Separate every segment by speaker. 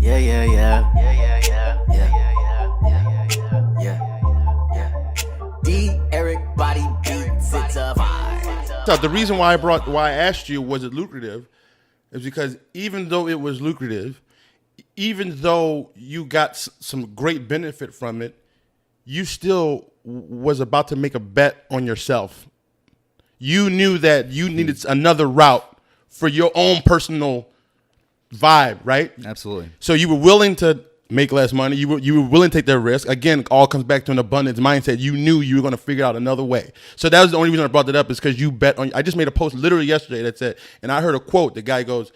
Speaker 1: Yeah, yeah, yeah. Yeah, yeah, yeah. Yeah, yeah, yeah. Yeah, yeah, yeah. D. Eric Body Beats, it's a vibe.
Speaker 2: So the reason why I asked you was it lucrative is because even though it was lucrative, even though you got some great benefit from it, you still was about to make a bet on yourself. You knew that you needed another route for your own personal vibe, right?
Speaker 3: Absolutely.
Speaker 2: So you were willing to make less money. You were willing to take that risk. Again, all comes back to an abundance mindset. You knew you were going to figure out another way. So that was the only reason I brought that up is because you bet on. I just made a post literally yesterday that said, and I heard a quote. The guy goes,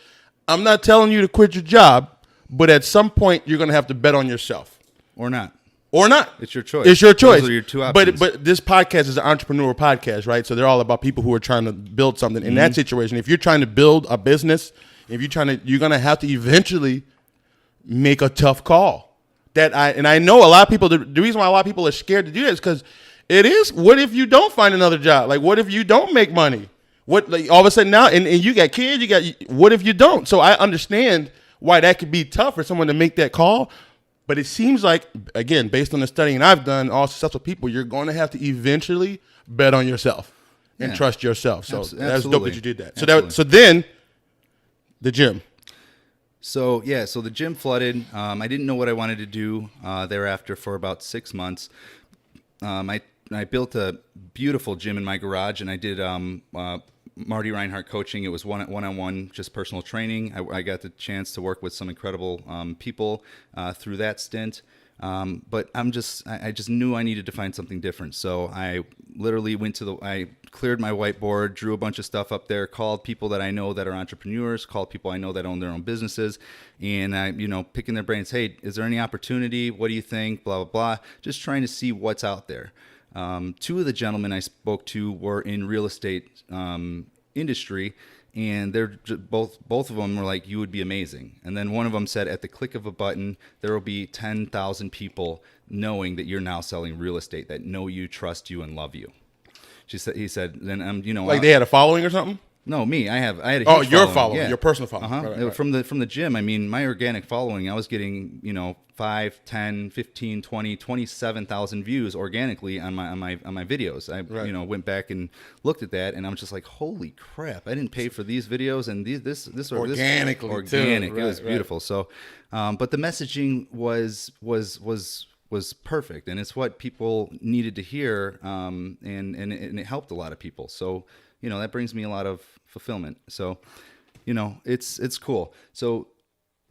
Speaker 2: "I'm not telling you to quit your job, but at some point you're going to have to bet on yourself,
Speaker 3: Or not.
Speaker 2: or not.
Speaker 3: It's your choice.
Speaker 2: It's your choice.
Speaker 3: Those are your two options.
Speaker 2: But this podcast is an entrepreneur podcast, right? So they're all about people who are trying to build something. In that situation, if you're trying to build a business, you're going to have to eventually make a tough call. I know a lot of people. The reason why a lot of people are scared to do that is because it is. What if you don't find another job? Like, what if you don't make money? What, like, all of a sudden now, and you got kids. What if you don't? So I understand why that could be tough for someone to make that call. But it seems like, again, based on the studying I've done, all successful people, you're going to have to eventually bet on yourself and trust yourself. So that's dope that you did that. So then the gym.
Speaker 3: So the gym flooded. I didn't know what I wanted to do thereafter for about 6 months. I built a beautiful gym in my garage, and I did Marty Rinehart coaching. It was one-on-one, just personal training. I got the chance to work with some incredible people through that stint. But I just knew I needed to find something different. So I literally I cleared my whiteboard, drew a bunch of stuff up there, called people that I know that are entrepreneurs, called people I know that own their own businesses, and I, picking their brains. Hey, is there any opportunity? What do you think? Blah, blah, blah. Just trying to see what's out there. Two of the gentlemen I spoke to were in real estate industry, and they're both of them were like, you would be amazing. And then one of them said, at the click of a button, there will be 10,000 people knowing that you're now selling real estate, that know you, trust you, and love you. He said, then
Speaker 2: like they had a following or something?
Speaker 3: No, me. I had a huge
Speaker 2: your
Speaker 3: following. Yeah.
Speaker 2: Your personal following.
Speaker 3: Right. From the gym. I mean, my organic following, I was getting 5, 10, 15, 20, 27,000 views organically on my videos. I went back and looked at that, and I'm just like, holy crap! I didn't pay for these videos, and this
Speaker 2: organically
Speaker 3: organic.
Speaker 2: Too.
Speaker 3: It was beautiful. So, but the messaging was perfect, and it's what people needed to hear, and it helped a lot of people. So that brings me a lot of fulfillment. So it's cool. So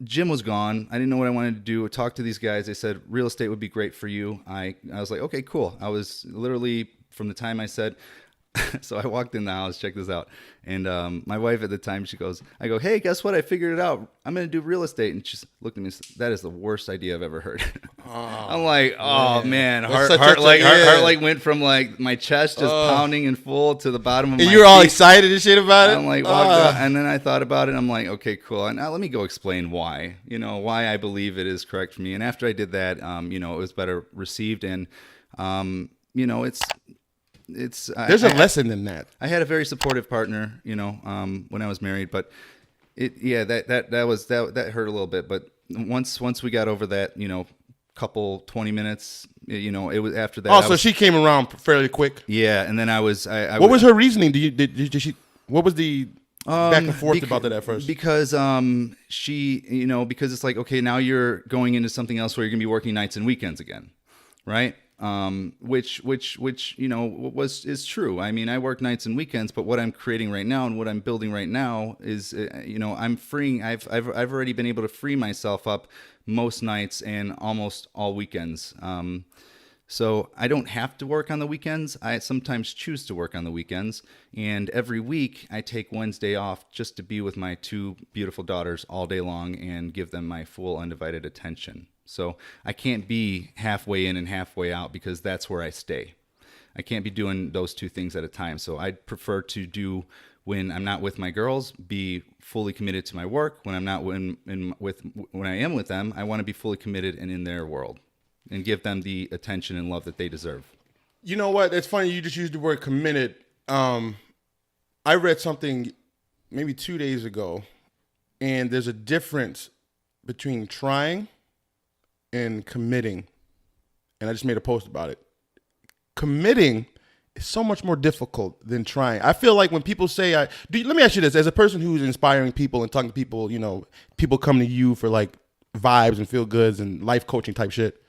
Speaker 3: gym was gone. I didn't know what I wanted to do. I talked to these guys. They said real estate would be great for you. I was like, okay, cool. I was literally, from the time I said, so I walked in the house, check this out. And my wife at the time, I go, hey, guess what? I figured it out. I'm going to do real estate. And she looked at me and said, that is the worst idea I've ever heard. I'm like, oh man, heart went from like my chest just pounding and full to the bottom of my
Speaker 2: feet. You were all
Speaker 3: feet.
Speaker 2: excited and shit about it?
Speaker 3: I'm like, and then I thought about it. I'm like, okay, cool. And now let me go explain why, why I believe it is correct for me. And after I did that, it was better received. And, there's
Speaker 2: a lesson in that.
Speaker 3: I had a very supportive partner, when I was married, but that hurt a little bit. But once we got over that, couple 20 minutes, it was after that.
Speaker 2: Oh, so she came around fairly quick.
Speaker 3: Yeah, and then I was.
Speaker 2: What was her reasoning? Did she? What was the back and forth about that at first?
Speaker 3: Because she, because it's like, okay, now you're going into something else where you're gonna be working nights and weekends again, right? Which is true. I mean, I work nights and weekends, but what I'm creating right now and what I'm building right now is, I'm freeing. I've already been able to free myself up most nights and almost all weekends. So I don't have to work on the weekends. I sometimes choose to work on the weekends, and every week I take Wednesday off just to be with my two beautiful daughters all day long and give them my full undivided attention. So I can't be halfway in and halfway out because that's where I stay. I can't be doing those two things at a time. So I'd prefer to do, when I'm not with my girls, be fully committed to my work. When I'm not when I am with them, I want to be fully committed and in their world and give them the attention and love that they deserve.
Speaker 2: You know what? It's funny you just used the word committed. I read something maybe 2 days ago, and there's a difference between trying and committing, and I just made a post about it. Committing is so much more difficult than trying. I feel like when people say, let me ask you this, as a person who's inspiring people and talking to people, you know, people come to you for like vibes and feel goods and life coaching type shit.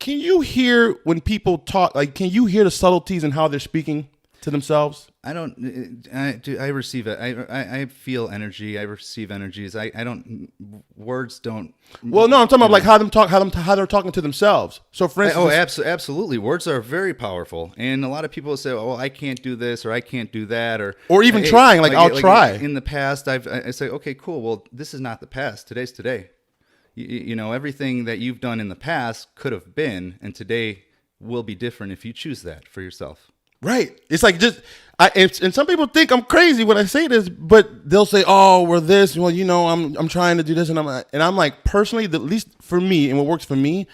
Speaker 2: Can you hear when people talk, like, can you hear the subtleties in how they're speaking to themselves?
Speaker 3: I receive it. I feel energy. I receive energies. Words don't.
Speaker 2: Well, no, I'm talking about like how they're talking to themselves. So for instance,
Speaker 3: absolutely. Words are very powerful. And a lot of people say, oh, I can't do this or I can't do that. Or
Speaker 2: even trying, I'll try.
Speaker 3: In the past, I say, okay, cool. Well, this is not the past. Today's today. You know, everything that you've done in the past could have been, and today will be different if you choose that for yourself.
Speaker 2: Right. It's like and some people think I'm crazy when I say this, but they'll say, "Oh, we're this." Well, you know, I'm trying to do this, and I'm like, personally, at least for me, and what works for me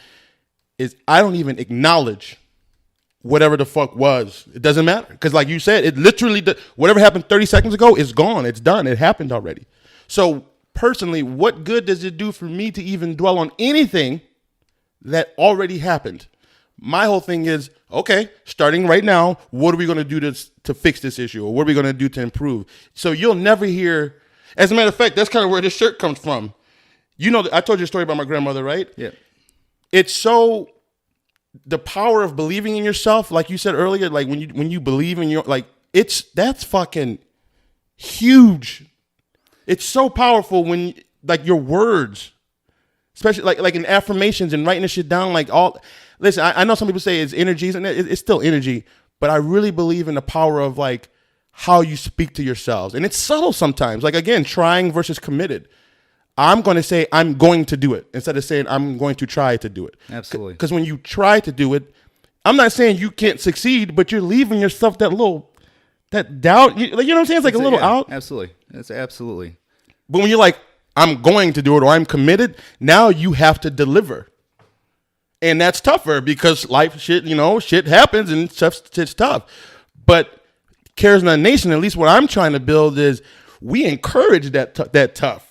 Speaker 2: is I don't even acknowledge whatever the fuck was. It doesn't matter because, like you said, it literally whatever happened 30 seconds ago is gone. It's done. It happened already. So personally, what good does it do for me to even dwell on anything that already happened? My whole thing is, okay, starting right now, what are we going to do to fix this issue? Or what are we going to do to improve? So you'll never hear, as a matter of fact, that's kind of where this shirt comes from. You know, I told you a story about my grandmother, right?
Speaker 3: Yeah.
Speaker 2: It's so, the power of believing in yourself, like you said earlier, like when you believe in your, like, that's fucking huge. It's so powerful when, like, your words, especially like in affirmations and writing this shit down, like all. Listen, I know some people say it's energies, and it's still energy, but I really believe in the power of like how you speak to yourselves, and it's subtle sometimes. Like again, trying versus committed. I'm going to say I'm going to do it instead of saying I'm going to try to do it.
Speaker 3: Absolutely.
Speaker 2: Because when you try to do it, I'm not saying you can't succeed, but you're leaving yourself that doubt. You know what I'm saying? It's like a little out.
Speaker 3: Absolutely. It's absolutely.
Speaker 2: But when you're like, I'm going to do it or I'm committed, now you have to deliver. And that's tougher because life shit happens and shit's tough. But CARESNONE Nation, at least what I'm trying to build is we encourage that tough.